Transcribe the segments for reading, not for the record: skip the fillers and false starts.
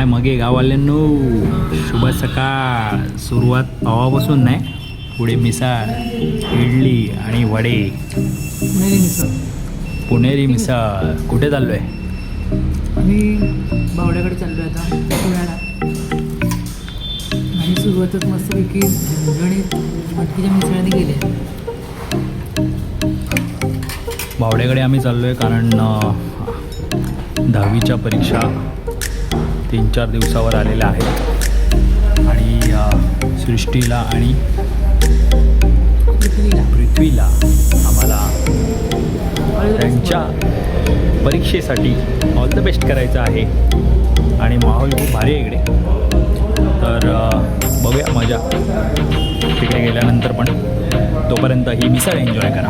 काय मगे गाववाल्यांनो, शुभ सकाळ. सुरुवात पावापासून नाही, पुढे मिसळ, इडली आणि वडे. पुणेरी मिसळ. कुठे चाललोय? आम्ही बावड्याकडे चाललो आता पुण्याला. आणि सुरुवातच मस्तपैकी झणझणीत मटकीच्या मिसळाने गेले. बावड्याकडे आम्ही चाललोय कारण 10वीच्या परीक्षा 3-4 दिवसावर आलेल्या आहेत आणि सृष्टीला आणि पृथ्वीला आम्हाला त्यांच्या परीक्षेसाठी ऑल द बेस्ट करायचं आहे. आणि माहोल खूप भारी आहे इकडे, तर बघूया मजा तिकडे गेल्यानंतर. पण तोपर्यंत ही मिसळ एन्जॉय करा.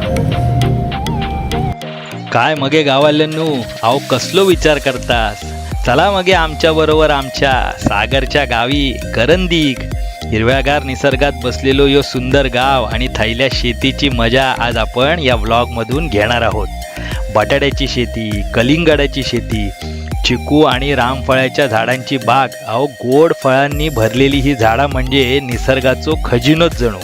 काय मगे गावाल्यांनो, अहो कसलो विचार करतास? चला मगे आमच्याबरोबर आमच्या सागरच्या गावी करंदीक. हिरव्यागार निसर्गात बसलेलो यो सुंदर गाव आणि थैल्या शेतीची मजा आज आपण या व्लॉगमधून घेणार आहोत. बटाट्याची शेती, कलिंगडाची शेती, चिकू आणि रामफळाच्या झाडांची बाग. अहो गोड फळांनी भरलेली ही झाडं म्हणजे निसर्गाचो खजिनोच जणू.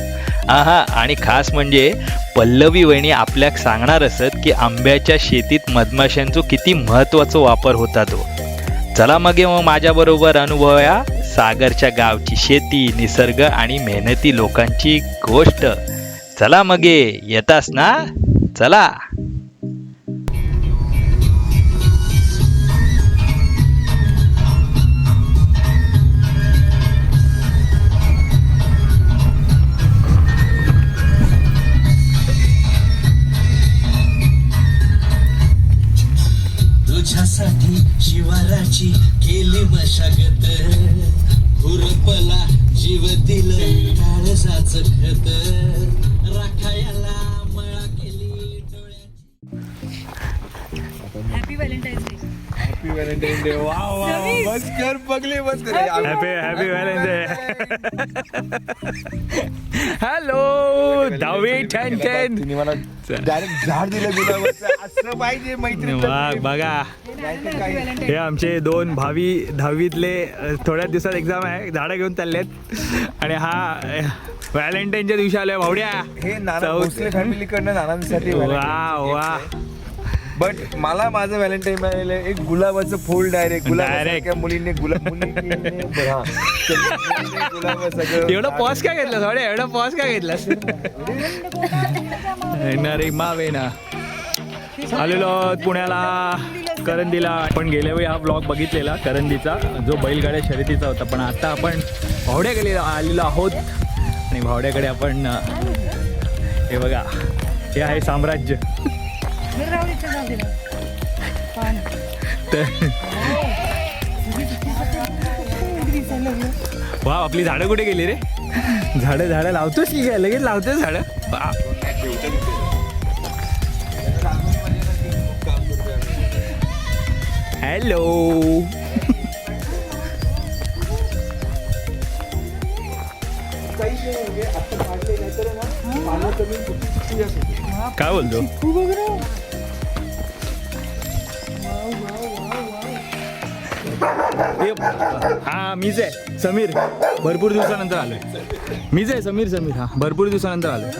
आणि खास म्हणजे पल्लवी वहिनी आपल्याक सांगणार असत की आंब्याच्या शेतीत मधमाशांचो किती महत्त्वाचा वापर होता तो. चला मग माझ्याबरोबर अनुभवया सागरच्या गावची शेती, निसर्ग आणि मेहनती लोकांची गोष्ट. चला मगे, येतास ना? चला. तुझ्यासाठी शिवाराची केली मशागत, हुरपला जीव दिलं काळजाच खत, राखायला मळा केली डोळ्याची. Happy Valentine's day. Happy Valentine day. वा वा बस कर बघले बस कर. Happy Valentine. हॅलो 10वी 10 तिने मला डायरेक्ट झाड दिलं गुलाबाचं. असं पाहिजे मैत्री. बघा, हे आमचे 2 भावी 10वीतले थोड्या दिवसात एक्झाम आहे, झाडं घेऊन चाललेत. आणि हा व्हॅलेंटाईनच्या दिवशी आलोय भावड्या. हे नाना भोसले फॅमिलीकडनं नानांसाठी वा वा. बट मला माझं व्हॅलेंटाईन मिळालेलं एक गुलाबाचं फूल डायरेक्ट. गुलाबासारख्या मुलीने गुलाब एवढं पॉज काय घेतलं भावड्या? एवढं पॉज काय घेतलास? रे मावे ना. आलेलो पुण्याला करंदीला. आपण गेल्या वेळी हा ब्लॉग बघितलेला करंदीचा, जो बैलगाड्या शर्यतीचा होता. पण आता आपण भावड्याकडे आलेलो आहोत आणि भावड्याकडे आपण हे बघा, हे आहे साम्राज्य. वा, आपली झाडं कुठे गेली रे? झाडं लावतोस की काय? लगेच लावतोस झाडं? हॅलो. काय बोलतो? हा मीच आहे समीर, भरपूर दिवसानंतर आलोय. मीच आहे समीर. हा भरपूर दिवसानंतर आलोय.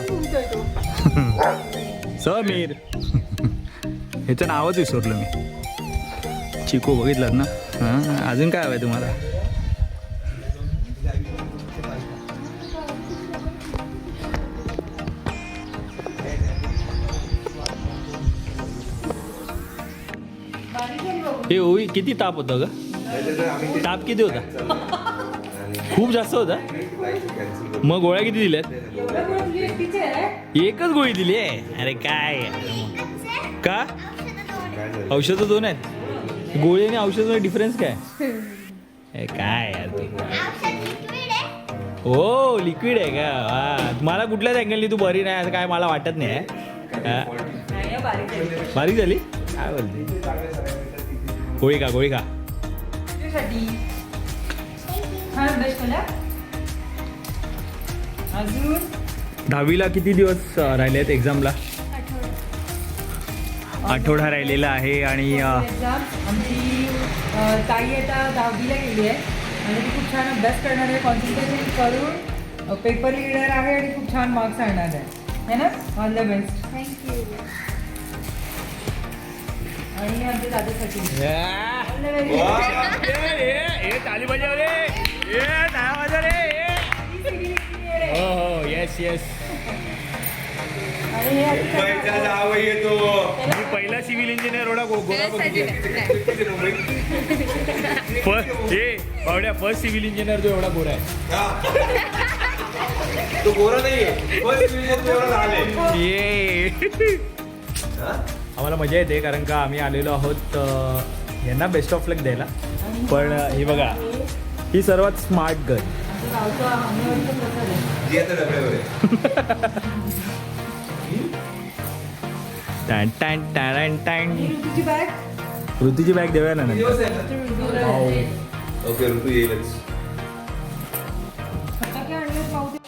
समीर. ह्याचं नावच विसरलो मी. चिकू बघितलात ना? हां, अजून काय हवंय तुम्हाला? हे ओवी, किती ताप होता ग? ताप किती होता? खूप जास्त होता. मग गोळ्या किती दिल्यात? एकच गोळी दिली आहे. अरे काय का? औषधं 2 आहेत. गोळी आणि औषधामध्ये डिफरन्स काय? काय यार तू. हो, लिक्विड आहे का? हा, मला कुठल्याच अँगलनी तू बरी नाही असं काय मला वाटत नाही. बारीक झाली? काय बोलते? गोळी का? 10वीला किती दिवस राहिले आहेत एक्झामला? आठवडा राहिलेला आहे आणि एक्झाम आमची ताई आता 10वीला गेली आहे आणि ती खूप छान अभ्यास करणार आहे, कॉन्सन्ट्रेशन करून पेपर लिहिणार आहे आणि खूप छान मार्क्स आणणार आहे ना. All the best. थँक्यू. आणि आमच्या दादासाठी ताली बजाव रे, टाळ्या वाजव रे. हो हो, येस येस. आणि हे आमच्या मुंबईचा जावं येतो. मी पहिला सिव्हिल इंजिनियर एवढा गोरा फर्स्ट सिव्हिल इंजिनियर जो एवढा गोरा आहे. तो गोरा नाहीये, फर्स्ट डिव्हिजन एवढा लहान आहे. ये आम्हाला मजा येते कारण का आम्ही आलेलो आहोत यांना बेस्ट ऑफ लक द्यायला. पण हे बघा, ही सर्वात स्मार्ट गर्ल. आमच्या गावचा अंगणवाडीचा प्रसाद आहे. जी आता डब्यावर आहे. टॅन टॅन टॅन टॅन. ही ऋतूची बॅग. ऋतूची बॅग देऊया ना नंतर. दिवस आहे ना? ओके, ऋतू येईलच. फटाके आणलेत मावशी.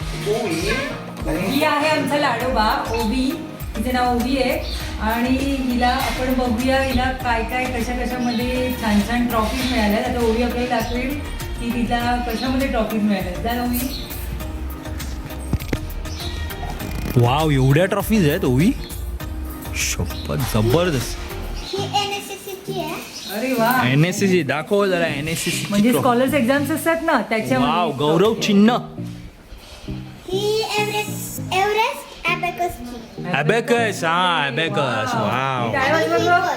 ही आहे आमचा लाडोबा ओबी. तिचं नाव ओबी आहे आणि हिला आपण बघूया हिला काय काय कशा कशामध्ये छान छान ट्रॉफीज मिळाल्या. आता ओबी आपल्याला दाखवेल की तिला कशामध्ये ट्रॉफीज मिळाल्या. त्या ओबी. वाव, एवढ्या ट्रॉफीज आहेत ओवी. शपथ, जबरदस्त. ही NSSची आहे. अरे वा. NSC दाखव जरा. NSC म्हणजे स्कॉलर्स एक्झाम्स असतात ना वाव, त्याच्यामध्ये. गौरव चिन्ह. ही एव्हरेस्ट ॲबॅकसची. अबॅकस. हा, अबॅकस. वाव. काय वाजवा बघ.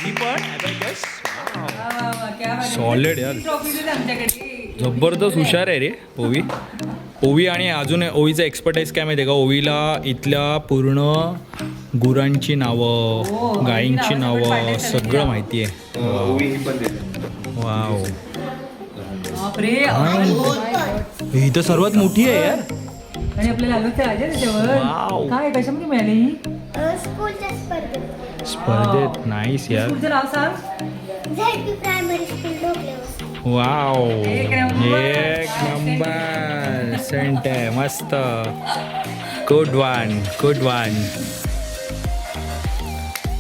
मी पण अबॅकस. वा, वा, वा, क्या बात आहे. Solid यार. ट्रॉफीज आहेत आमच्याकडे. जबरदस्त हुशार आहे रे ओवी. ओवी आणि अजून ओवीचा एक्सपर्टाईज काय माहिती आहे का, ओवीला इथल्या पूर्ण गुरांची हो, नावं, गायींची नावं नावं पाहिजे सगळं सगळं. माहिती आहे. ओवी ही पण देते. वाव. बापरे. ही तर सर्वात मोठी आहे यार. आणि आपल्याला आलं तर राजा त्याच्यावर. वाव. काय कशामध्ये मिळाली ही? स्कूलच्या स्पर्धेत. स्पर्धेत. नाईस यार. तुझं नाव सांग. झेडपी प्रायमरी स्कूल ढोकलेवर. वाव, एक नंबर. एक नंबर. सेंट आहे मस्त. Good one, good one.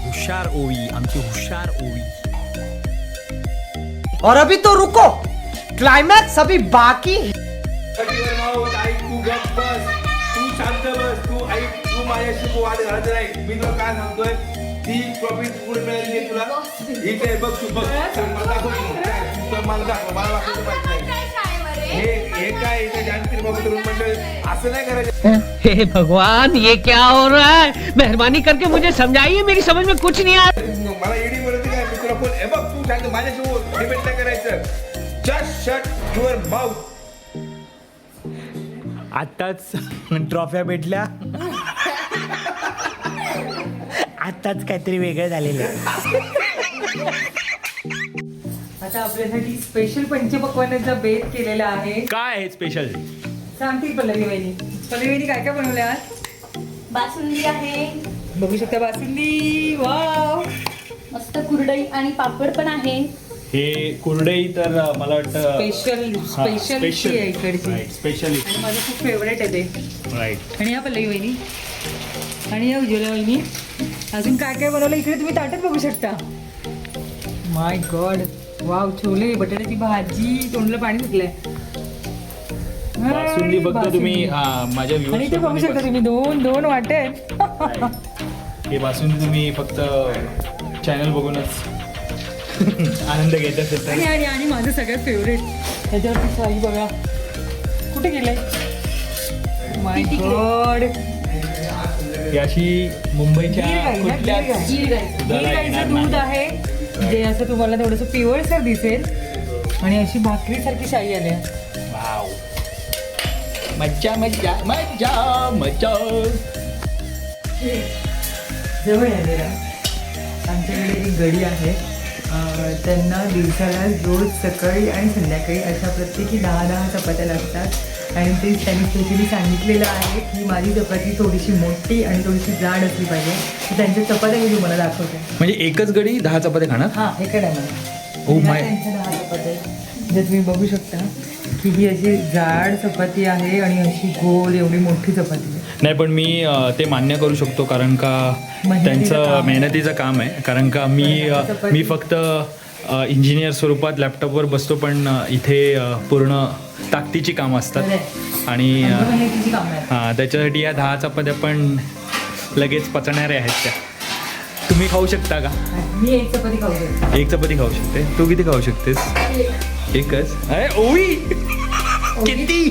हुशार ओवी, आमची हुशार ओवी. और अभी तो रुको, क्लाइमैक्स अभी बाकी है. कधीवर भाऊ, आई तू गप बस, तू शांत बस, तू ऐक, तू माझ्याशी वाद घालत नाही. मी तुला काय सांगतोय, ती प्रॉफिट पुढे मिळाली आहे तुला. ही काय बघ, तू बघ. सांग, मला दाखव तू. काय? तू मला दाखव, मला दाखवतो माहित नाही. हे काय इथे जानकी बाबू तरुण मंडळ असं नाही करायचं. हे भगवान, ये क्या हो रहा है? मेहरबानी करके मुझे समझाइए, मेरी समझ में कुछ नहीं आ. मला ईडी बोलते काय, मी तुला बोल, हे बघ तू शांत, माझ्याशी डिबेट नाही करायचं. Just shut your mouth. आत्ताच ट्रॉफ्या भेटल्या. आत्ताच काहीतरी वेगळं झालेलं आहे. आता आपल्यासाठी स्पेशल पंचपक्वान्नाचा बेत केलेला आहे. काय आहे स्पेशल? सांगते पल्लवी वहिनी. पल्लवी वहिनी काय काय बनवलं आज? बासुंदी आहे, बघू शकता बासुंदी. वाव. मस्त कुरडई आणि पापड पण आहे. हे कुरडई तर मला वाटतं स्पेशल आहे इकडची. स्पेशल आणि माझं खूप फेवरेट आहे ते. राईट. आणि या पल्लवी वहिनी आणि या उज्ज्वला वहिनी. अजून काय काय बनवलं इकडे तुम्ही ताटात बघू शकता. माय गॉड. वाव. छोले, बटाट्याची भाजी. तोंडला पाणी सुटलंय. बासुंदी फक्त तुम्ही माझ्या आणि ते बघू शकता तुम्ही दोन वाटेत. हे बासुंदी तुम्ही फक्त चॅनल बघूनच आनंद घेत असेल तर. आणि माझं सगळ्यात फेवरेट त्याच्यावरती साई बघा कुठे गेलंय. माय गॉड. ही अशी मुंबईच्या कुठल्याच गीर दुधाला येणार गाईचं दूध नाही. आहे जे असं तुम्हाला थोडंसं पिवळसर दिसेल आणि अशी भाकरीसारखी शाई आली आहे. वाव. मज्जा मज्जा मज्जा मज्जा. जवळ आलेला आमच्याकडे एक गडी आहे. त्यांना दिवसाला रोज सकाळी आणि संध्याकाळी अशा प्रत्येकी 10 चपात्या लागतात आणि ते त्यांनी स्पेशली सांगितलेलं आहे की माझी चपाती थोडीशी मोठी आणि थोडीशी जाड असली पाहिजे. तर त्यांच्या चपात्या मी तुम्हाला दाखवते. म्हणजे एकच गडी 10 चपात्या खाणार? हां, एका टायमाला. Oh my. त्यांच्या 10 चपात्या आहेत. जे तुम्ही बघू शकता की ही अशी जाड चपाती आहे आणि अशी गोल एवढी मोठी चपाती आहे. नाही पण मी ते मान्य करू शकतो कारण का मेहनतीचं काम त्यांचं आहे. मेहनतीचं काम आहे कारण का मी फक्त इंजिनियर स्वरूपात लॅपटॉपवर बसतो पण इथे पूर्ण ताकदीची कामं असतात आणि मेहनतीची कामं आहेत. हां त्याच्यासाठी या 10 चपात्या पण लगेच पचणाऱ्या आहेत त्या. तुम्ही खाऊ शकता का? मी एक चपाती खाऊ शकते. एक चपाती खाऊ शकते. तू किती खाऊ शकतेस? एकच. अरे ओवी किती?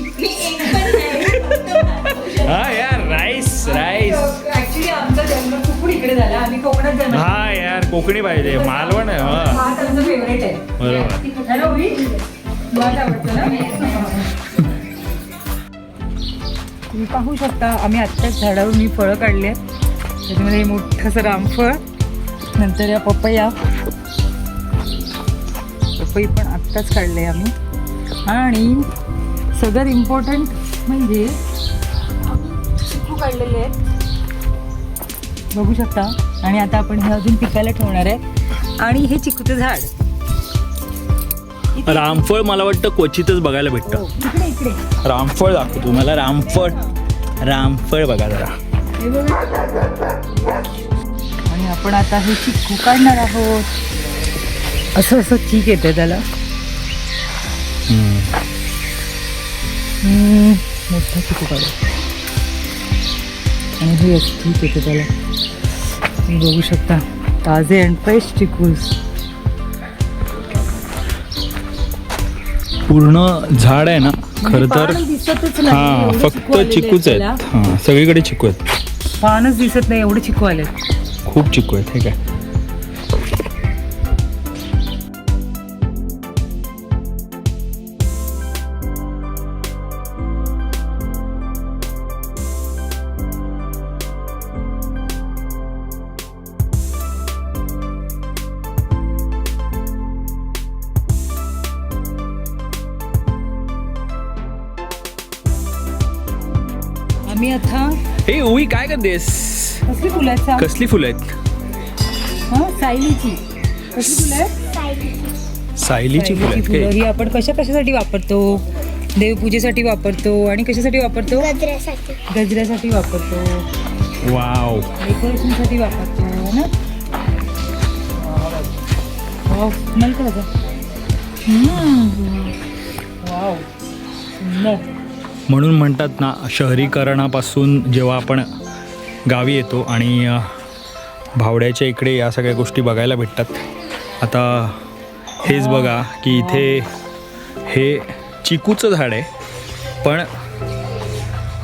हा यार राईस ऍक्च्युली आमचा जन्म चुकून इकडे झाला. आम्ही कोकणात जन्म. हा यार कोकणी पाहिजे मालवण आहे हा भात आमचं फेवरेट आहे. बरोबर. है ना ओवी? भात आवडतं ना? तुम्ही पाहू शकता आम्ही आत्ताच झाडावर मी फळं काढली आहेत. त्याच्यामध्ये हे मोठं असं रामफळ, नंतर या पपई पण आत्ताच काढले आम्ही. आणि सगळ्यात इम्पॉर्टंट म्हणजे चिकू काढलेले आहेत बघू शकता. आणि आता आपण हे अजून पिकायला ठेवणार आहे. आणि हे चिकूचं झाड रामफळ मला वाटतं क्वचितच बघायला भेटतं. इकडे इकडे रामफळ दाखव तुम्हाला. रामफळ बघा जरा. हे बघा. आणि आपण आता हे चिकू काढणार आहोत. असं चीक येतं त्याला. मोठा चिकू काढू. आणि हे असं चीक येतं त्याला. तुम्ही बघू शकता ताजे अँड फ्रेश चिकूस. पूर्ण झाड आहे ना खरं तर. पान दिसतच नाही. हा एवढे फक्त चिकू आलेले चिकूच आहेत. त्याला. हा सगळीकडे चिकू आहेत. पानच दिसत नाही एवढे चिकू आले. खूप चिकू आहेत. हे काय आम्ही आता हे ओवी काय करतेस? कसली फुलं आहेत सांग? कसली फुलं आहेत? सायलीची. कसली फुलं आहेत? सायलीची फुलं आहेत फुलं काय? ही आपण कशासाठी वापरतो? देवपूजेसाठी वापरतो. आणि कशासाठी वापरतो? गजऱ्यासाठी. गजऱ्यासाठी वापरतो. वाव. डेकोरेशनसाठी वापरतो ना. वाव स्मेल करायचा. वाव सुंदर. म्हणून म्हणतात ना शहरीकरणापासून जेव्हा आपण गावी येतो आणि भावड्याच्या इकडे या सगळ्या गोष्टी बघायला भेटतात. आता हेच बघा की इथे हे चिकूचं झाड आहे पण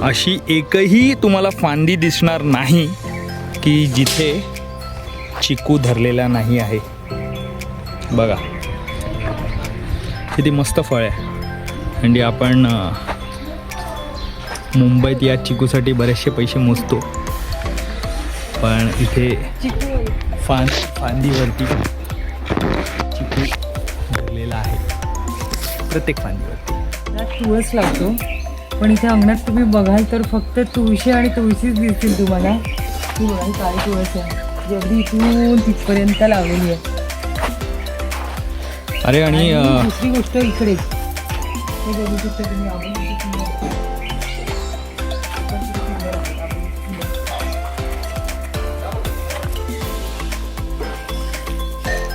अशी एकही तुम्हाला फांदी दिसणार नाही की जिथे चिकू धरलेला नाही आहे. बघा किती मस्त फळ आहे. म्हणजे आपण मुंबईत या चिकूसाठी बरेचसे पैसे मोजतो पण इथे फांदीवरती चिकू धरलेला आहे. प्रत्येक फांदीवरती तुळस लागतो पण इथे अंगणात तुम्ही बघाल तर फक्त तुळशी आणि तुळशीच दिसतील तुम्हाला. ती बघा ही काळी तुळस आहे जी अगदी इथून तिथपर्यंत लावलेली आहे. अरे आणि दुसरी गोष्ट इकडेच हे बघू शकता तुम्ही.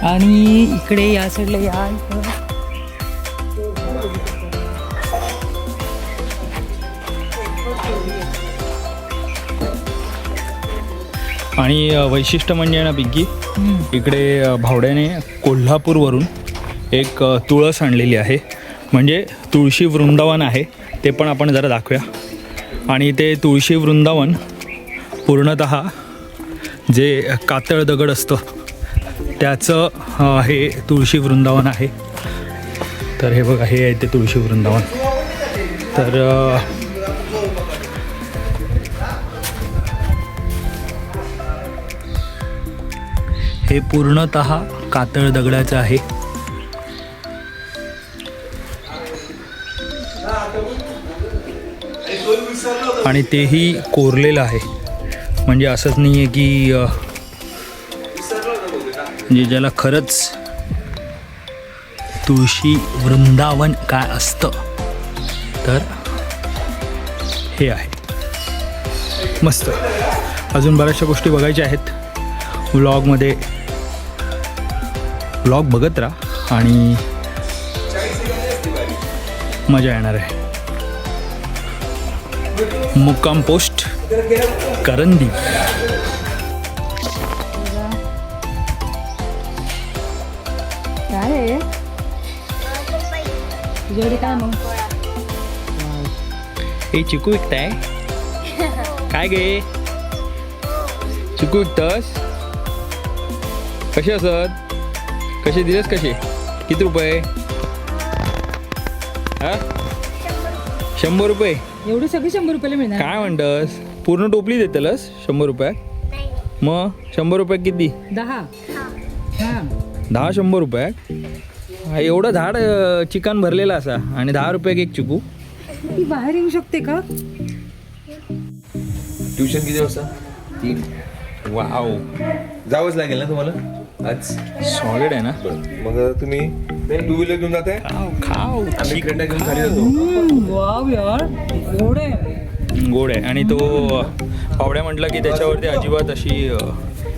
आणि इकडे या साईडला या इथं आणि वैशिष्ट्य म्हणजे ना पिंकी इकडे भावड्याने कोल्हापूरवरून एक तुळस आणलेली आहे. म्हणजे तुळशी वृंदावन आहे ते पण आपण जरा दाखवूया. आणि ते तुळशी वृंदावन पूर्णतः जे कातळ दगड असतं त्याचं हे तुळशी वृंदावन आहे. तर हे बघा हे आहे ते तुळशी वृंदावन. तर हे पूर्णतः कातळ दगडाचं आहे. आणि तेही कोरलेलं आहे. म्हणजे असंच नाही आहे की म्हणजे ज्याला खरंच तुळशी वृंदावन काय असतं तर हे आहे. मस्त. अजून बऱ्याचशा गोष्टी बघायच्या आहेत. व्लॉग बघत राहा आणि मजा येणार आहे. मुक्काम पोस्ट करंदी. काय आहे तुझ्याकडे काय मग? हे चिकू विकताय काय गे? चिकू विकतस? कसे असत? कसे दिलेस? कसे? किती रुपये? हा 100 रुपये. एवढी सगळी 100 रुपयाला मिळणार? काय म्हणतस? पूर्ण टोपली देतलस 100 रुपयात? मग 100 रुपये किती? 10. 10 100 रुपयात? एवढं झाड चिकन भरलेलं असा आणि 10 रुपये एक चिकू. ती बाहेर येऊ शकते का? ट्युशन किती वाजता? 3. वाव, जावंच लागेल ना तुम्हाला आज? सॉलिड आहे ना. मग तुम्ही 2 व्हीलर घेऊन जाताय? खाव आम्ही क्रेटा घेऊन खाली जातो. वाव यार, एवढे गोड आहे. आणि तो पावड्या म्हटलं की त्याच्यावरती अजिबात अशी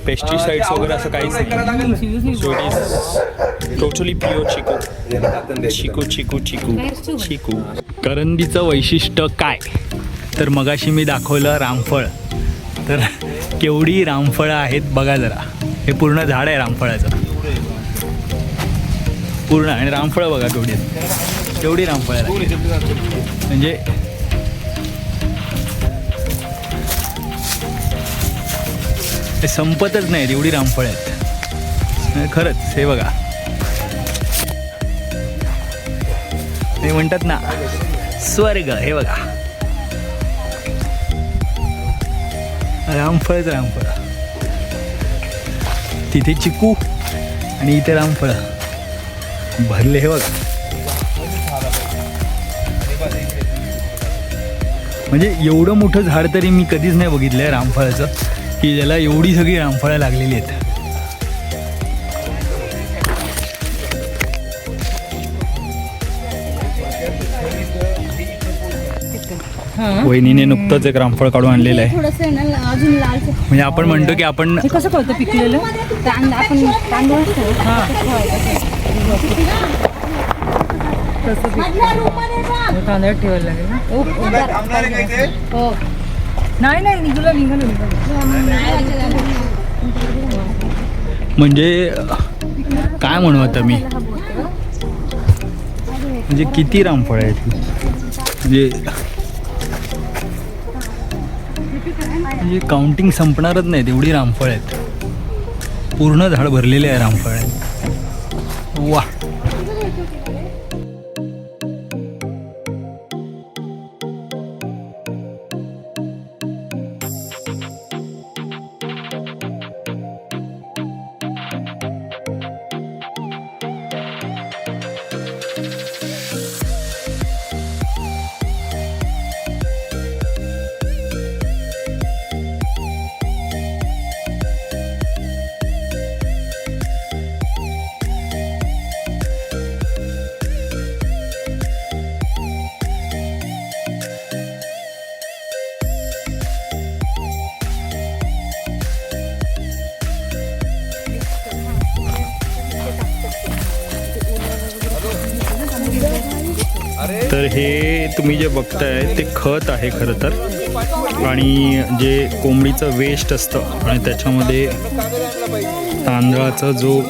पेस्टिसाइड्स वगैरे असं काहीच नाही. So it is totally pure चिकू चिकू चिकू चिकू चिकू. करंदीचं वैशिष्ट्य काय? तर मगाशी मी दाखवलं रामफळ. तर केवढी रामफळं आहेत बघा जरा. हे पूर्ण झाड आहे रामफळाचं पूर्ण. आणि रामफळं बघा केवढी आहेत. केवढी रामफळं आहेत म्हणजे ते संपतच नाहीत एवढी रामफळ आहेत खरंच. हे बघा, ते म्हणतात ना स्वर्ग. हे बघा रामफळच रामफळ. तिथे चिकू आणि इथे रामफळ भरले. हे बघा म्हणजे एवढं मोठं झाड तरी मी कधीच नाही बघितलं आहे रामफळाचं की ज्याला एवढी सगळी रामफळं लागलेली आहेत. वहिनीने नुकतंच एक रामफळ काढून आणलेलं आहे. थोडंसं ना अजून लाल. म्हणजे आपण म्हणतो की आपण हे कसं कळतं पिकलेलं? आपण तांदूळ असतो तांदळात ठेवायला लागेल ना. हो. नाही निघालो. म्हणजे काय म्हणू आता मी, म्हणजे किती रामफळ आहेत. म्हणजे काउंटिंग संपणारच नाही एवढी रामफळ आहेत. पूर्ण झाड भरलेले आहे रामफळ आहेत. वा. तर हे तुम्ही जे बघताय ते खत आहे खरं तर. आणि जे कोंबडीचं वेस्ट असतं आणि त्याच्यामध्ये तांदळाचा जो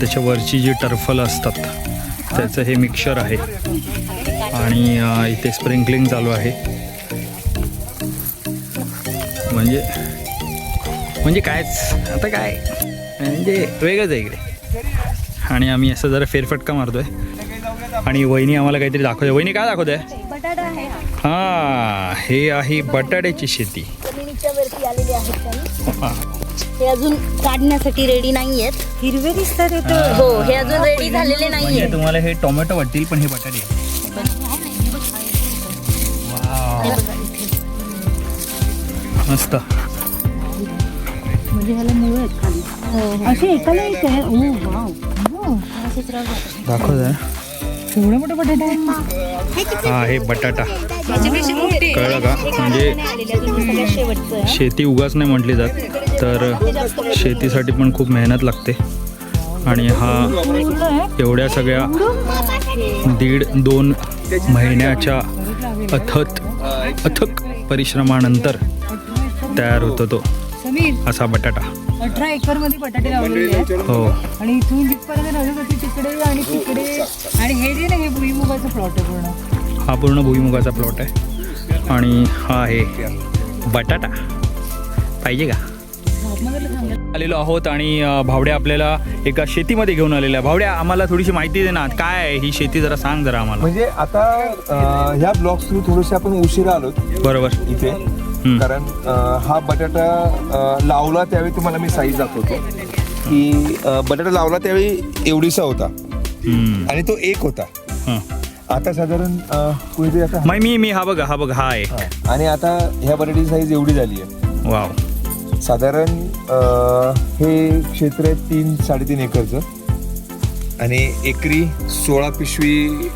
त्याच्यावरची जी टर्फल असतात त्याचं हे मिक्सचर आहे. आणि इथे स्प्रिंकलिंग चालू आहे. म्हणजे कायच आता काय म्हणजे वेगळंच आहे इकडे. आणि आम्ही असं जरा फेरफटका मारतोय आणि वहिनी आम्हाला काहीतरी दाखवते. वहिनी काय दाखवते? बटाटा आहे. हां, हे आहे बटाट्याची शेती. जमिनीच्या वरती आलेले आहेत हे अजून काढण्यासाठी रेडी नाही आहेत. हिरवे दिसतात येत. हो, हे अजून रेडी झालेले नाहीये. म्हणजे तुम्हाला हे टोमॅटो वाटतील पण हे बटाटे आहेत. मस्त. म्हणजे ह्याला मुळं आहेत खाली. असे एकाला एक आहे. ओ वाव. दाखव जरा. एवढा मोठा बटाटा आहे. हा हे बटाटा त्याच्यापेक्षा मोठे कळलं का? म्हणजे सगळ्यात शेवटचं आहे. शेती उगाच नाही म्हटली जात, तर शेतीसाठी पण खूप मेहनत लागते. आणि हा एवढ्या सगळ्या 1.5-2 महिन्याच्या अथक परिश्रमानंतर तयार होतो तो समीर असा बटाटा. 18 एकर मध्ये बटाटे लावलेले आहेत हो, आणि इथून जिथपर्यंत नजर होती तिकडे आणि तिकडे. आणि हे जे ना हे भुईमुगाचं प्लॉट आहे पूर्ण. हा पूर्ण भुईमुगाचा प्लॉट आहे. आणि हा आहे बटाटा. पाहिजे का? आलेलो आहोत आणि भावड्या आपल्याला एका शेतीमध्ये घेऊन आलेल्या. भावड्या, आम्हाला थोडीशी माहिती दे ना, काय आहे ही शेती, जरा सांग जरा आम्हाला. म्हणजे आता ह्या ब्लॉग्स थ्रू थोडेसे आपण उशिरा आलो बरोबर. इथे, कारण हा बटाटा लावला त्यावेळी तुम्हाला मी साईज दाखवतो की बटाटा लावला त्यावेळी एवढीसा होता आणि तो एक होता. हं. आता साधारण कुठेतरी आता मी हा बघा हा आहे. आणि आता ह्या बटाट्याची साईज एवढी झाली आहे. वाव. साधारण हे क्षेत्र आहे 3-3.5 एकरचं आणि एकरी 16 पिशवी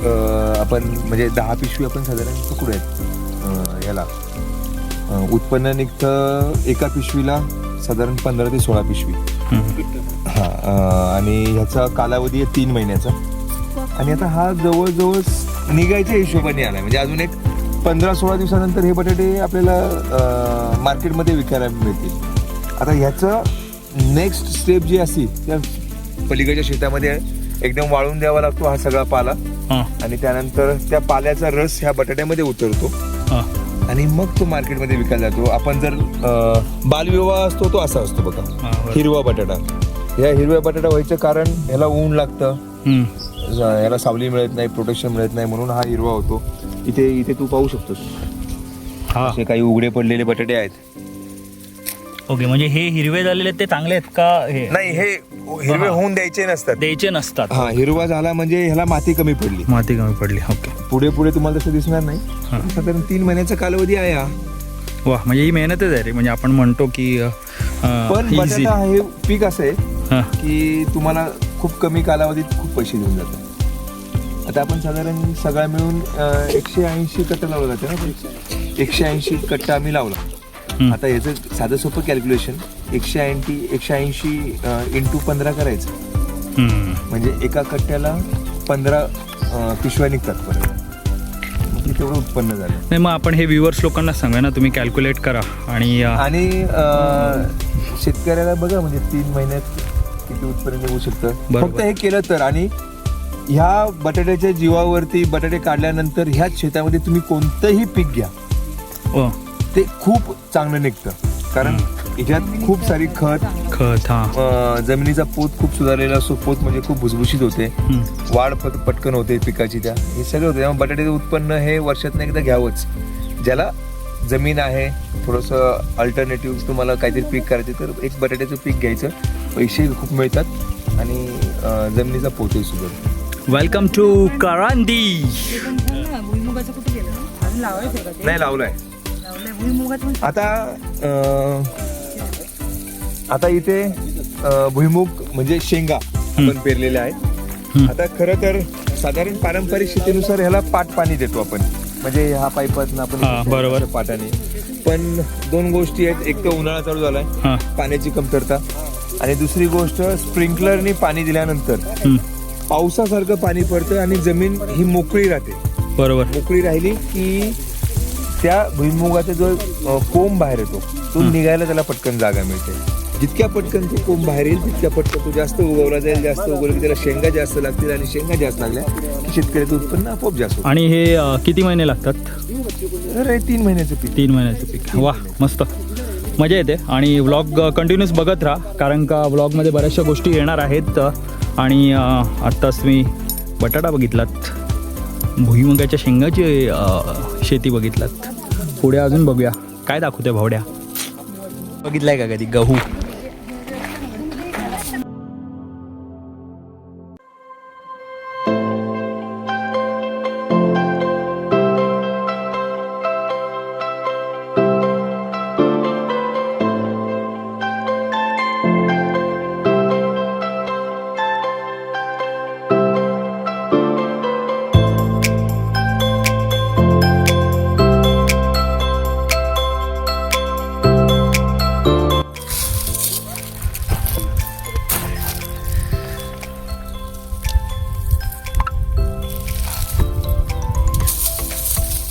आपण म्हणजे 10 पिशवी आपण साधारण पकडूयात याला. उत्पन्न निघतं एका पिशवीला साधारण 15 ते 16 पिशवी. हां. आणि ह्याचा कालावधी आहे 3 महिन्याचा. आणि आता हा जवळजवळ निघायच्या हिशोबाने आला, म्हणजे अजून एक 15-16 दिवसानंतर हे बटाटे आपल्याला मार्केटमध्ये विकायला मिळतील. आता ह्याचं नेक्स्ट स्टेप जी असते त्या पलीकडच्या शेतामध्ये एकदम वाळून द्यावा लागतो हा सगळा पाला. आणि त्यानंतर त्या पाल्याचा रस ह्या बटाट्यामध्ये उतरतो आणि मग तो मार्केटमध्ये विकायला जातो. आपण जर बालविवाह असतो तो असा असतो बघा, हिरवा बटाटा. ह्या हिरव्या बटाटा व्हायचं कारण ह्याला ऊन लागतं, ह्याला सावली मिळत नाही, प्रोटेक्शन मिळत नाही, म्हणून हा हिरवा होतो. इथे तू पाहू शकतोस असे काही उघडे पडलेले बटाटे आहेत. ओके, म्हणजे हे हिरवे झालेले ते चांगले आहेत का? हे नाही, हे हिरवे होऊन द्यायचे नसतात. हा, हिरवा झाला म्हणजे ह्याला माती कमी पडली. ओके. पुढे पुढे तुम्हाला तसं दिसणार नाही. साधारण 3 महिन्याचा कालावधी आहे हा. वा, म्हणजे ही मेहनतच आहे रे. म्हणजे आपण म्हणतो की पण बटाटा हे पीक असं आहे की तुम्हाला खूप कमी कालावधीत खूप पैसे देऊन जातात. आता आपण साधारण सगळा मिळून 180 कट्टा लावला जाते ना. 180 कट्टा आम्ही लावला. आता याचं साधं सोपं कॅल्क्युलेशन 180 इंटू 15 करायचं, म्हणजे एका कट्ट्याला 15 पिशव्या निघतात परत. तेवढं उत्पन्न झालं. नाही, मग आपण हे व्ह्युअर्स लोकांना सांगा ना, तुम्ही कॅल्क्युलेट करा. आणि शेतकऱ्याला बघा म्हणजे 3 महिन्यात किती उत्पन्न निघू शकतं फक्त हे केलं तर. आणि ह्या बटाट्याच्या जीवावरती बटाटे काढल्यानंतर ह्याच शेतामध्ये तुम्ही कोणतंही पीक घ्या ते खूप चांगलं निघतं, कारण ह्याच्यात खूप सारी खत जमिनीचा पोत खूप सुधारलेला असतो. पोत म्हणजे खूप भुसभुशीत होते, वाढ पटकन होते पिकाची. त्या हे सगळं होतं. त्यामुळे बटाट्याचं उत्पन्न हे वर्षातनं एकदा घ्यावंच. ज्याला जमीन आहे, थोडंसं अल्टरनेटिव्ह तुम्हाला काहीतरी पीक करायचे तर एक बटाट्याचं पीक घ्यायचं. पैसे खूप मिळतात आणि जमिनीचा पोतही सुधारतो. Welcome to करंदी. भुईमुगाचं कुठे गेलं? अजून लावायचं का ते? नाही, लावलाय भुईमुगाचं आता इथे भुईमुग म्हणजे शेंगा आपण पेरलेल्या आहेत. आता खरं तर साधारण पारंपरिक शेतीनुसार ह्याला पाट पाणी देतो आपण, म्हणजे ह्या पाईपातनं आपण बरोबर पाटाने. पण 2 गोष्टी आहेत. एक तर उन्हाळा चालू झालाय, पाण्याची कमतरता, आणि दुसरी गोष्ट स्प्रिंकलरनी पाणी दिल्यानंतर पावसासारखं पाणी पडतं आणि जमीन ही मोकळी राहते. बरोबर. मोकळी राहिली की त्या भुईमुगाचा जो कोंब बाहेर येतो तो निघायला त्याला पटकन जागा मिळते. जितक्या पटकन तो कोंब बाहेर येईल तितक्या पटकन तो जास्त उगवला जाईल. जास्त उगवलं की त्याला शेंगा जास्त लागतील आणि शेंगा जास्त लागल्या की शेतकऱ्याचं उत्पन्न आपोआप जास्त होतं. आणि हे किती महिने लागतात? अरे 3 महिन्याचं पीक. 3 महिन्याचं पीक. वा, मस्त, मजा येते. आणि व्लॉग कंटिन्यूस बघत राहा, कारण का व्लॉगमध्ये बऱ्याचशा गोष्टी येणार आहेत. आणि आत्ताच मी बटाटा बघितलात, भुईमुगाच्या शेंगाची शेती बघितलात. पुढे अजून बघूया काय दाखवते भावड्या. बघितलाय का कधी गहू?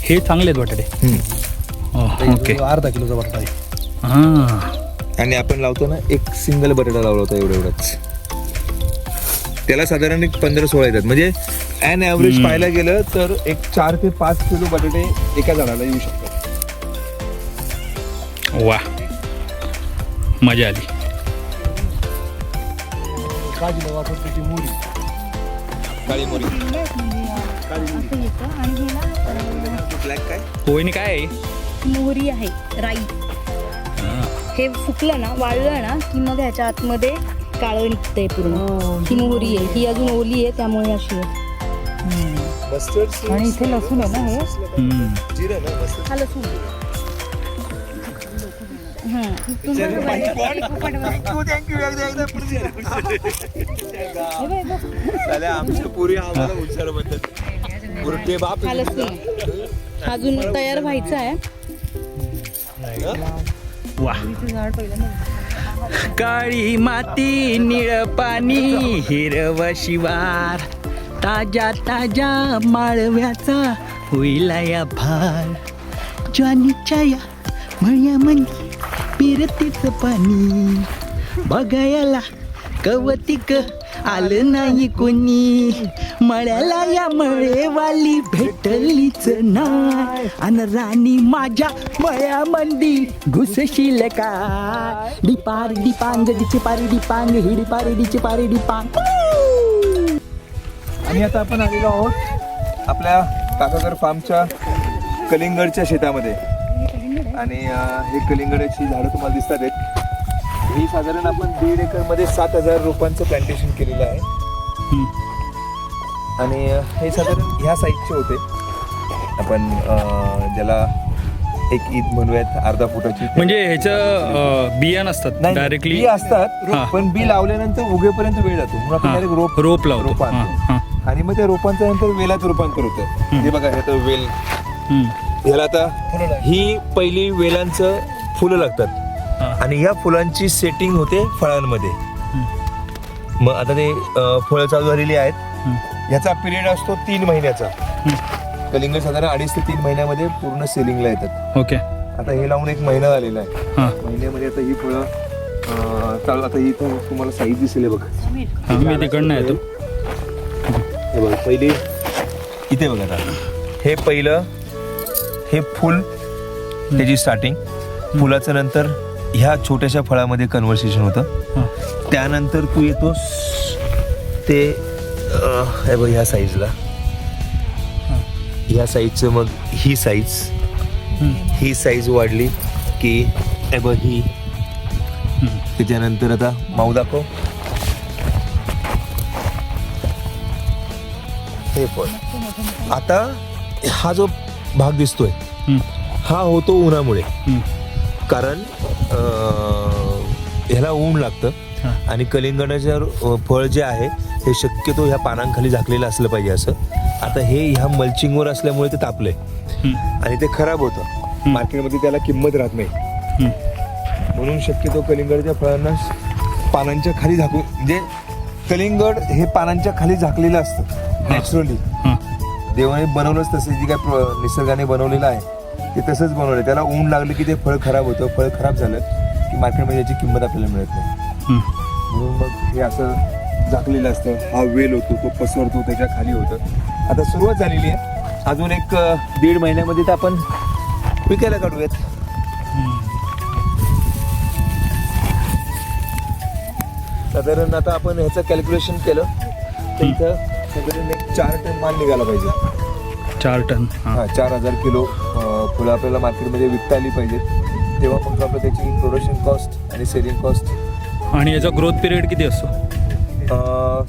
हे चांगले आहेत बटाटे. ओके. अर्धा किलोचा बटाटा आहे. हां. आणि आपण लावतो ना एक सिंगल बटाटा लावला होता एवढंच. त्याला साधारण एक 15-16 येतात. म्हणजे ॲन ॲव्हरेज पाहायला गेलं तर एक 4 ते 5 किलो बटाटे एका झाडाला येऊ शकतात. वा, मजा आली. भाजीला वापरतो ती मोरी, काळी मोरी. ब्लॅक काय होईनी काय आहे? मोहरी आहे, राई. हे फुकलं ना, वाळलं ना की मग ह्याच्या आतमध्ये काळं निघतंय पूर्ण. ही मोहरी आहे, ही अजून ओली आहे त्यामुळे अशी आहे. मस्टर्ड आणि इथे लसूण आहे ना हे. जिरं ना मस्टर्ड. हा लसूण. आमच्या पुरी आम्हाला हुशार म्हणतात. बुरटे बाप. हा लसूण अजून तयार व्हायचं आहे. वा. काळी माती, निळ पाणी, हिरव शिवार, ताजा ताजा माळव्याचा होईल या भार. ज्वानीच्या या मळ्यामध्ये पिरतीच पाणी, बघायला कवतिक आलं नाही कोणी. मळ्याला या मळेवाली भेटलीच नाय, अन राणी माझ्या मळ्यामंदी घुसशील काय. डिपार डिपांग डिचे पारी डिपांग, हिडी पारी डिचे पारी डिपांग. आणि आता आपण आलेलो आहोत आपल्या काकागर फार्मच्या कलिंगडच्या शेतामध्ये. आणि हे कलिंगडाची झाडं तुम्हाला दिसतात आहेत. ही साधारण आपण 1.5 एकरमध्ये 7,000 रोपांचं प्लांटेशन केलेलं आहे. आणि हे साधारण ह्या साईजचे होते. आपण ज्याला एक ईद म्हणूयात, अर्धा फुटाची. म्हणजे ह्याचं बिया नसतात नाही, डायरेक्टली बी असतात. हां. पण बी लावल्यानंतर उगेपर्यंत वेळ जातो म्हणून आपण डायरेक्ट रोप लावतो. रोप आणतो. हां, हां. आणि मग त्या रोपांचं नंतर वेलात रूपांतर होतं. हे बघा, हे तर वेल. ह्याला आता ही पहिली वेलांचं फुलं लागतात आणि या फुलांची सेटिंग होते फळांमध्ये. मग आता ते फळं चालू झालेली आहेत. याचा पिरियड असतो 3 महिन्याचा. कलिंगड साधारण 2.5 ते 3 महिन्यामध्ये पूर्ण सेलिंगला येतात. ओके. आता हे लावून 1 महिना झालेला आहे. हां. महिन्यामध्ये आता ही फळं चालू. आता ही तुम्हाला साईज दिसेल बघा. मी तिकडनं येतो. हे बघा, पहिली इथे बघा. आता हे पहिलं हे फुल, त्याची स्टार्टिंग. फुलाचं नंतर ह्या छोट्याशा फळामध्ये कन्व्हर्सेशन होतं. त्यानंतर तू येतोस ते हे बघ ह्या साईजला, ह्या साईजचं. मग ही साईज वाढली की हे बघ ही. त्याच्यानंतर आता माऊ दाखव. हे पण आता हा जो भाग दिसतोय हा होतो उन्हामुळे. कारण ह्याला ऊन लागतं आणि कलिंगडाचं फळ जे आहे हे शक्यतो ह्या पानांखाली झाकलेलं असलं पाहिजे असं. आता हे ह्या मल्चिंगवर असल्यामुळे ते तापलंय आणि ते खराब होतं. मार्केटमध्ये त्याला किंमत राहत नाही. म्हणून शक्यतो कलिंगडच्या फळांना पानांच्या खाली झाकून, म्हणजे कलिंगड हे पानांच्या खाली झाकलेलं असतं नॅचरली. देवाने बनवलंच तसं, जी काय निसर्गाने बनवलेलं आहे ते तसंच बनवलं. त्याला ऊन लागलं की ते फळ खराब होतं. फळ खराब झालं की मार्केटमध्ये याची किंमत आपल्याला मिळत नाही. म्हणून मग हे असं झाकलेलं असतं. हा वेल होतो, तो पसरतो, त्याच्या खाली होतं. आता सुरुवात झालेली आहे. अजून एक 1.5 महिन्यामध्ये तर आपण विकायला काढूयात. साधारण आता आपण ह्याचं कॅल्क्युलेशन केलं तर इथं साधारण एक 4 टन माल निघाला पाहिजे. 4 टन. हां, 4,000 किलो फुलं आपल्याला मार्केटमध्ये विकता आली पाहिजेत. तेव्हा मग आपलं त्याची प्रोडक्शन कॉस्ट आणि सेलिंग कॉस्ट. आणि याचा ग्रोथ पिरियड किती असतो?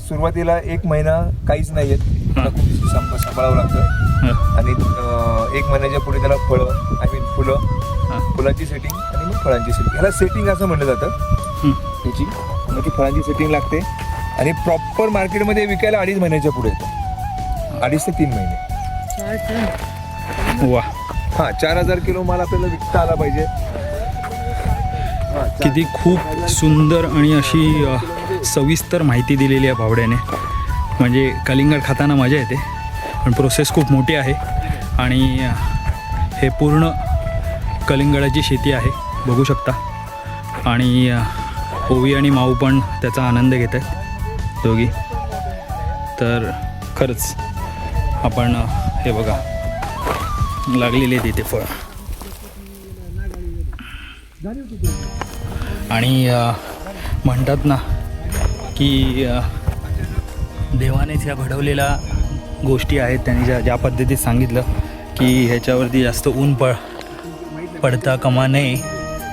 सुरुवातीला 1 महिना काहीच नाही येत. सांभाळावं लागतं. आणि 1 महिन्याच्या पुढे त्याला फुलांची सेटिंग आणि मग फळांची सेटिंग. ह्याला सेटिंग असं म्हणलं जातं त्याची. मग ती फळांची सेटिंग लागते आणि प्रॉपर मार्केटमध्ये विकायला 2.5 महिन्याच्या पुढे येतो. 2.5 ते 3 महिने. वा. हां, 4,000 किलो माल आपल्याला विकता आला पाहिजे. किती खूप सुंदर आणि अशी सविस्तर माहिती दिलेली आहे भावड्याने. म्हणजे कलिंगड खाताना मजा येते, पण प्रोसेस खूप मोठी आहे आणि हे पूर्ण कलिंगडाची शेती आहे, बघू शकता. आणि ओवी आणि माऊ पण त्याचा आनंद घेत आहेत दोघी. तर खरंच आपण हे बघा लागलेले आहेत इथे फळ. आणि म्हणतात ना की देवानेच ह्या घडवलेल्या गोष्टी आहेत. त्यांनी ज्या पद्धतीत सांगितलं की ह्याच्यावरती जास्त ऊन पडता कामा नये,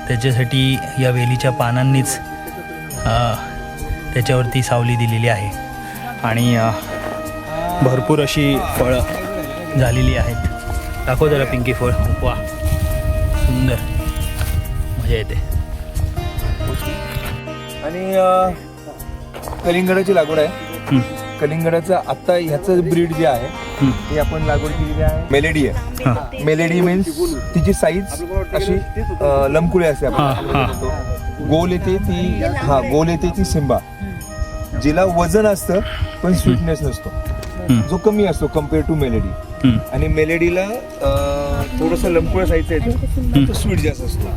त्याच्यासाठी या वेलीच्या पानांनीच त्याच्यावरती सावली दिलेली आहे. आणि भरपूर अशी फळं झालेली आहेत. दाखव जरा पिंकी फळ. वा, सुंदर, मजा येते. आणि कलिंगडाची लागवड आहे. कलिंगडाचं आत्ता ह्याचं ब्रीड जे आहे ते आपण लागवड केलेली आहे. मेलेडी आहे. मेलेडी मीन्स तिची साईज अशी लंबकुळी असते. आपण गोल येते ती, गोल येते ती सिम्बा, जिला वजन असतं पण स्वीटनेस नसतो, जो कमी असतो कम्पेअर टू मेलेडी. आणि मेलेडीला थोडंसं लंबकुळ साईज येतं, तो स्वीट जास्त असतो.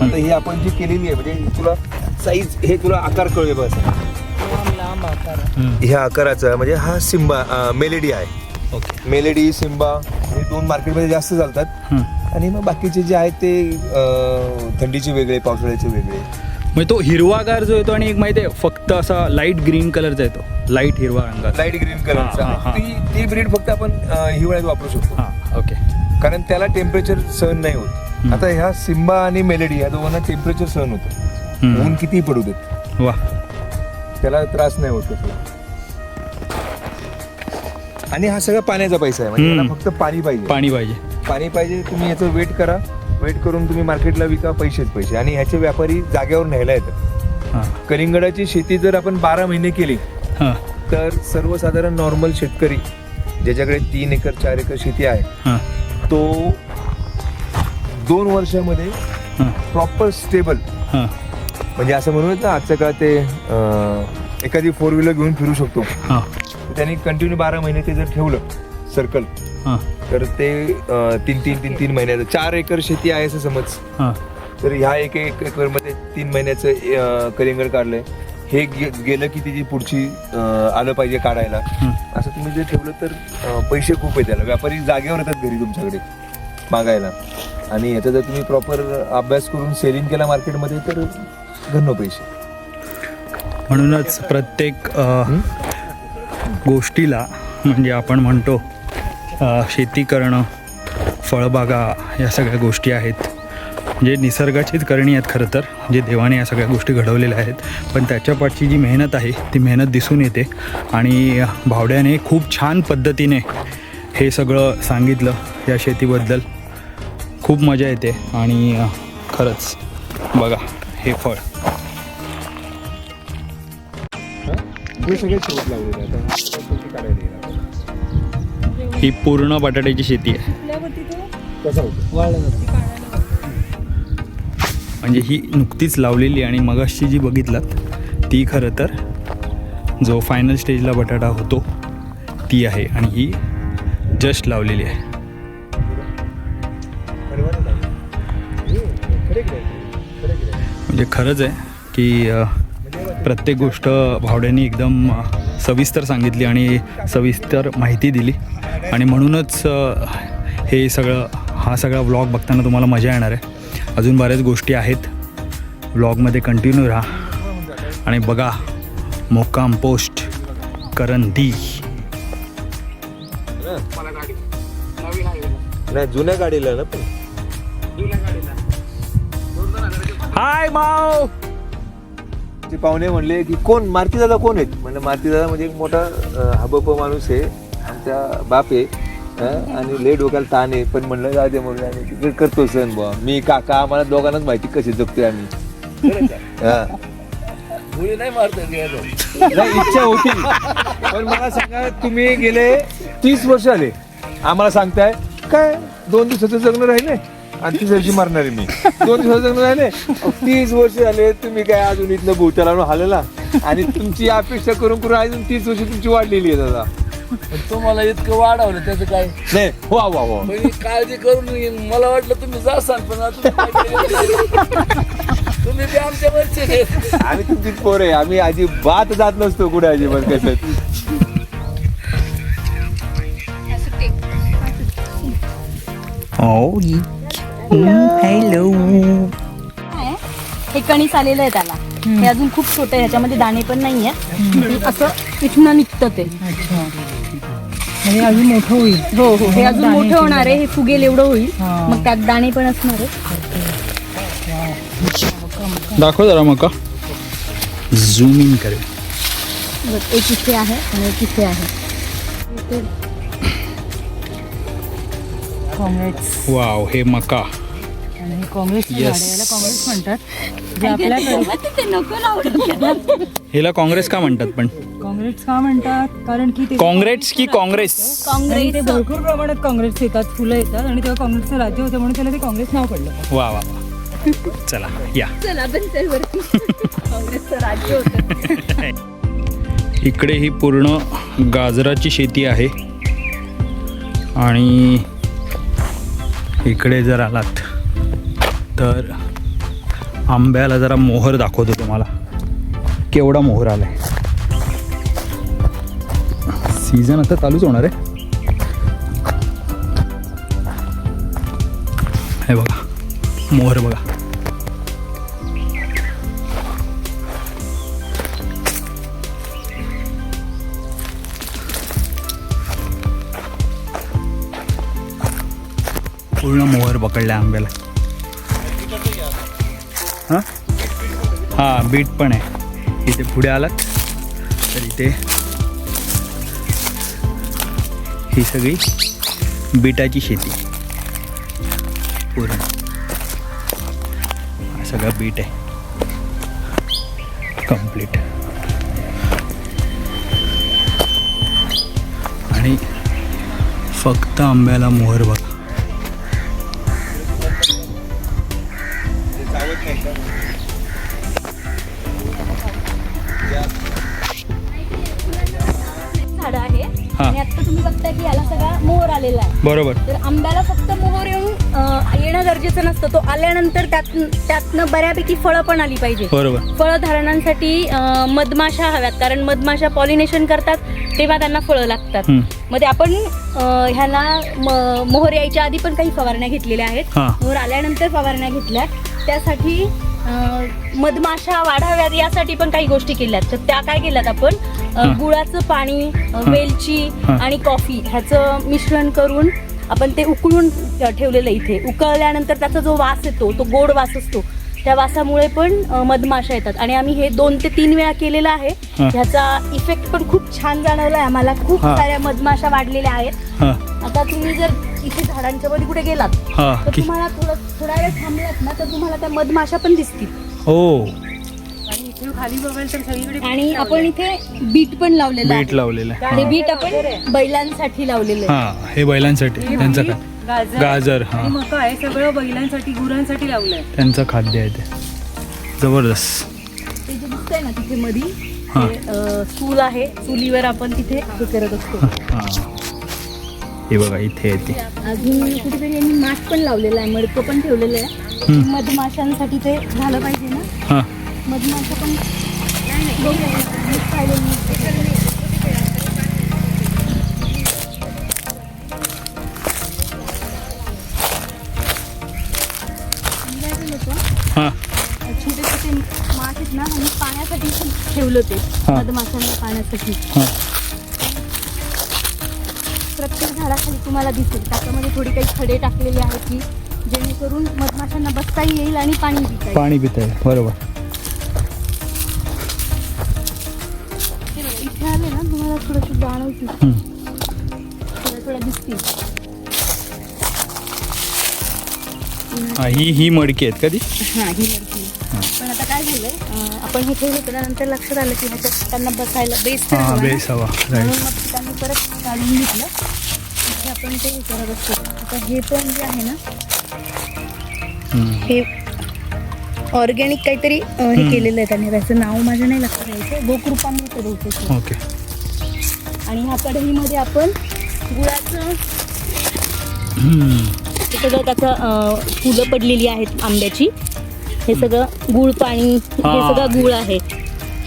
आता ही आपण जी केलेली आहे म्हणजे तुला साईज, हे तुला आकार कळले बस. ह्या आकाराचा म्हणजे हा सिम्बा मेलेडी आहे. ओके. मेलेडी, सिम्बा हे दोन मार्केटमध्ये जास्त चालतात. आणि मग बाकीचे जे आहेत ते थंडीचे वेगळे, पावसाळ्याचे वेगळे. म्हणजे तो हिरवागार जो येतो आणि एक माहिती आहे फक्त असा लाईट ग्रीन कलरचा येतो, लाईट हिरवा रंगाचा, लाईट ग्रीन कलरचा. ती ब्रीड फक्त आपण हिवाळ्यात वापरू शकतो. हां, ओके. कारण त्याला टेम्परेचर सहन नाही होत. आता ह्या सिम्बा आणि मेलेडी या दोघांना टेम्परेचर सहन होतं. ऊन कितीही पडू देत, वा, त्याला त्रास नाही होत कसला. आणि हा सगळा पाण्याचा पैसा आहे. म्हणजे याला फक्त पाणी पाहिजे. पाणी पाहिजे. तुम्ही याचं वेट करा, वेट करून तुम्ही मार्केटला विका, पैसेच पैसे. आणि ह्याचे व्यापारी जागेवर न्यायला येतात. कलिंगडाची शेती जर आपण 12 महिने केली तर सर्वसाधारण नॉर्मल शेतकरी ज्याच्याकडे 3 एकर 4 एकर शेती आहे तो 2 वर्षामध्ये प्रॉपर स्टेबल, म्हणजे असं म्हणून ना आजच्या काळात ते एखादी 4 व्हीलर घेऊन फिरू शकतो. त्यांनी कंटिन्यू 12 महिने ते जर ठेवलं सर्कल तर ते 3 महिन्याचं 4 एकर शेती आहे असं समज. तर ह्या 1 एकरमध्ये 3 महिन्याचं कलिंगड काढलंय. हे गेलं की तिची पुढची आलं पाहिजे काढायला. असं तुम्ही जर ठेवलं तर पैसे खूप आहे त्याला. व्यापारी जागेवर येतात घरी तुमच्याकडे मागायला. आणि याचा जर तुम्ही प्रॉपर अभ्यास करून सेलिंग केला मार्केटमध्ये तर घन्नो पैसे. म्हणूनच प्रत्येक गोष्टीला म्हणजे आपण म्हणतो शेती करणं, फळबागा या सगळ्या गोष्टी आहेत म्हणजे निसर्गाचीच करणी आहेत खरं तर, जे देवाने या सगळ्या गोष्टी घडवलेल्या आहेत. पण त्याच्यापाठची जी मेहनत आहे ती मेहनत दिसून येते. आणि भावड्याने खूप छान पद्धतीने हे सगळं सांगितलं या शेतीबद्दल. खूप मजा येते. आणि खरंच बघा हे फळ, हे सगळे शेवट लावलेले काढायला. ही पूर्ण बटाट्याची शेती आहे. कसं होतं म्हणजे ही नुकतीच लावलेली आणि मगाशी जी बघितलात ती खरं तर जो फायनल स्टेजला बटाटा होतो ती आहे. आणि ही जस्ट लावलेली आहे. म्हणजे खरंच आहे की प्रत्येक गोष्ट भावड्यांनी एकदम सविस्तर सांगितली आणि सविस्तर माहिती दिली. आणि म्हणूनच हे सगळं हा सगळा व्लॉग बघताना तुम्हाला मजा येणार आहे. अजून बऱ्याच गोष्टी आहेत. व्लॉगमध्ये कंटिन्यू राहा आणि बघा मुक्काम पोस्ट करंदी. नाही जुन्या गाडीला ना. पण हाय माव. ते पाहुणे म्हणले की कोण मारुती दादा कोण आहेत. म्हणलं मारुती दादा म्हणजे एक मोठा हबप माणूस आहे, आमचा बाप आहे. आणि लय डोक्याला ताण आहे. पण म्हणलं जाऊ दे म्हणून आम्ही तिकडे करतो सण बुवा. मी काका आम्हाला दोघांनाच माहिती कशी जगतोय आम्ही. नाही इच्छा होती. पण मला सांगा तुम्ही गेले 30 वर्ष आले आम्हाला सांगताय काय 2 दिवसाचं जगणं राहिले आणि 30 वर्षी मारणारे मी. 2 दिवसाचं जगणं राहिले. 30 वर्ष आले तुम्ही काय अजून इथलं भोवत्याला हलेला. आणि तुमची अपेक्षा करून अजून 30 वर्ष तुमची वाढलेली आहे दादा. तुम्हाला इतकं वाढवलं त्याचं काय नाही वा वा वा पण काळजी करून मला वाटलं तुम्ही जासाल पण आता तुम्ही बी आमच्या वरचे आम्ही तुमची पोर आहे, आम्ही अजिबात जात नसतो कुठे अजिबात कशात. हॅलो. हे कणीस आलेलं आहे त्याला. हे अजून खूप छोटं आहे, ह्याच्यामध्ये दाणे पण नाहीये. असं इथनं निघतं ते. म्हणजे अजून मोठं होईल. हो हो, हे अजून मोठं होणार आहे. हे फुगेल एवढं होईल, मग त्यात दाणे पण असणार आहे. दाखव जरा मका, झूम इन करेल. बघ, एक इथे आहे आणि एक इथे आहे. काँग्रेस वाव, हे मका. आणि हे काँग्रेसचं झाड आहे, याला काँग्रेस म्हणतात. जे आपल्याकडे ते नको लावलं. हिला काँग्रेस का म्हणतात पण? काँग्रेस का म्हणतात? कारण की ते काँग्रेस की काँग्रेस? आणि ते भरपूर प्रमाणात काँग्रेस येतात, फुलं येतात आणि तेव्हा काँग्रेसचं राज्य होतं म्हणून त्याला ते काँग्रेस नाव पडलं. वा वा वा. चला या. चला वरती काँग्रेसचं राज्य होतं. इकडे ही पूर्ण गाजराची शेती आहे आणि इकडे जर आलात तर आंब्याला जरा मोहर दाखवतो तुम्हाला. केवढा मोहर आलाय. सीझन आता चालूच होणार आहे. हे बघा मोहर बघा. पूर्ण मोहर पकडल्या आंब्याला. हां हां, बीट पण आहे. इथे पुढे आलात तर इथे ही सगळी बीटाची शेती पूर्ण. हा सगळा बीट आहे कंप्लीट. आणि फक्त आंब्याला मोहर बघा. झाड आहे आणि आता तुम्ही बघताय की याला सगळा मोहर आलेला आहे. बरोबर. तर आंब्याला फक्त मोहर येणं गरजेचं नसतं. तो आल्यानंतर त्यातनं बऱ्यापैकी फळं पण आली पाहिजे. बरोबर. फळं धारणांसाठी मधमाशा हव्यात, कारण मधमाशा पॉलिनेशन करतात तेव्हा त्यांना फळं लागतात. मग ते आपण ह्याला मोहर यायच्या आधी पण काही फवारण्या घेतलेल्या आहेत. हां. मोहर आल्यानंतर फवारण्या घेतल्या. त्यासाठी मधमाशा वाढाव्यात यासाठी पण काही गोष्टी केल्यात. तर त्या काय केल्यात आपण, गुळाचं पाणी, वेलची आणि कॉफी ह्याचं मिश्रण करून आपण ते उकळून ठेवलेलं. इथे उकळल्यानंतर त्याचा जो वास येतो तो गोड वास असतो. त्या वासामुळे पण मधमाशा येतात. आणि आम्ही हे 2 ते 3 वेळा केलेलं आहे. ह्याचा इफेक्ट पण खूप छान जाणवलाय आम्हाला. खूप साऱ्या मधमाशा वाढलेल्या आहेत. आता तुम्ही जर इथे झाडांच्या मध्ये कुठे गेलात तर तुम्हाला थोडा वेळ थांबलात ना तर तुम्हाला त्या मधमाशा पण दिसतील. हो. आणि इथे खाली बघाल तर सगळीकडे आणि आपण इथे बीट पण लावलेलं बीट लावलेलं आहे. आहे. बीट आपण बैलांसाठी लावलेलं आहे. हां, हे बैलांसाठी त्यांचं काय गाजर. आणि हां, मका आहे सगळं बैलांसाठी, गुरांसाठी लावलंय. त्यांचं खाद्य आहे ते. जबरदस्त. ते जे दिसतंय ना तिथे मधी ते चूल आहे. चुलीवर आपण तिथे हे करत असतो. हां, हे बघा इथे येते. अजून कुठेतरी यांनी माठ पण लावलेलं आहे, मडकं पण ठेवलेलं आहे. मधमाशांसाठी ते झालं पाहिजे ना. हां, मधमाशा पण पाहिलेलं नाही. हां, छोटे छोटे माठ आहेत ना, आणि पाण्यासाठी ठेवलं ते मधमाशांना पाण्यासाठी. हां. प्रत्येक झाडाखाली तुम्हाला दिसेल त्याच्यामध्ये थोडी काही खडे टाकलेले आहेत की जेणेकरून मधमाशांना बसताही येईल आणि पाणी पिता येईल. पाणी पित आहे. बरोबर. इथे आले ना तुम्हाला थोडंसं जाणवतील, थोड्या दिसतील. ही मडकी आहेत का ती? हां, ही मडकी. पण आता काय झालंय, आपण हे ठेवल्यानंतर लक्षात आलं की ह्याच्यात त्यांना बसायला बेस तर हवा हां, ना. बेस हवा. म्हणून राईट. मग त्यांनी परत काढून घेतलं. इथे आपण ते करत असतो. आता हे पण जे आहे ना, हे ऑर्गॅनिक काहीतरी हे केलेलं आहे त्यांनी. त्याचं नाव माझं नाही लक्षात यायचं. गोकृपामृत बहुतेक. ओके. आणि ह्या कढईमध्ये आपण गुळाचं हे सगळं त्याचं फुलं पडलेली आहेत आंब्याची. हे सगळं गुळ पाणी, हे हा. सगळं गुळ आहे.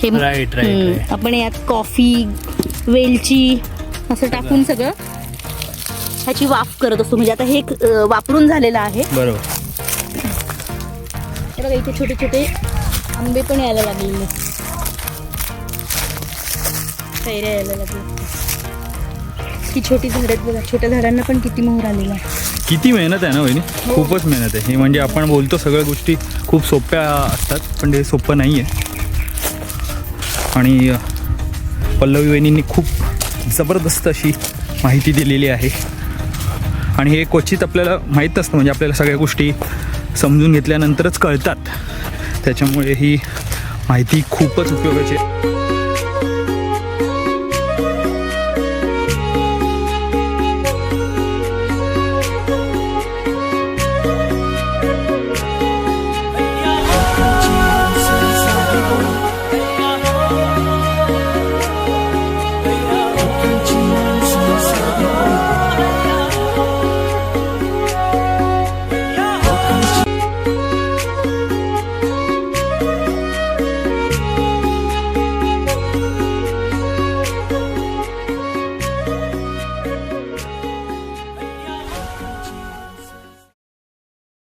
हे Right. आपण यात कॉफी, वेलची असं टाकून सगळं ह्याची वाफ करत असतो. म्हणजे आता हे वापरून झालेलं आहे. बरोबर. हे बघा इथे छोटे छोटे आंबे पण यायला लागलेले, कैऱ्या यायला लागले. ही छोटी झाड आहेत बघा, छोट्या झाडांना पण किती मोहर आलेला आहे. किती मेहनत आहे ना वहिनी, खूपच मेहनत आहे हे. म्हणजे आपण बोलतो सगळ्या गोष्टी खूप सोप्या असतात, पण ते सोपं नाही आहे. आणि पल्लवी वहिनींनी खूप जबरदस्त अशी माहिती दिलेली आहे. आणि हे क्वचित आपल्याला माहीत नसतं, म्हणजे आपल्याला सगळ्या गोष्टी समजून घेतल्यानंतरच कळतात. त्याच्यामुळे ही माहिती खूपच उपयोगाची आहे.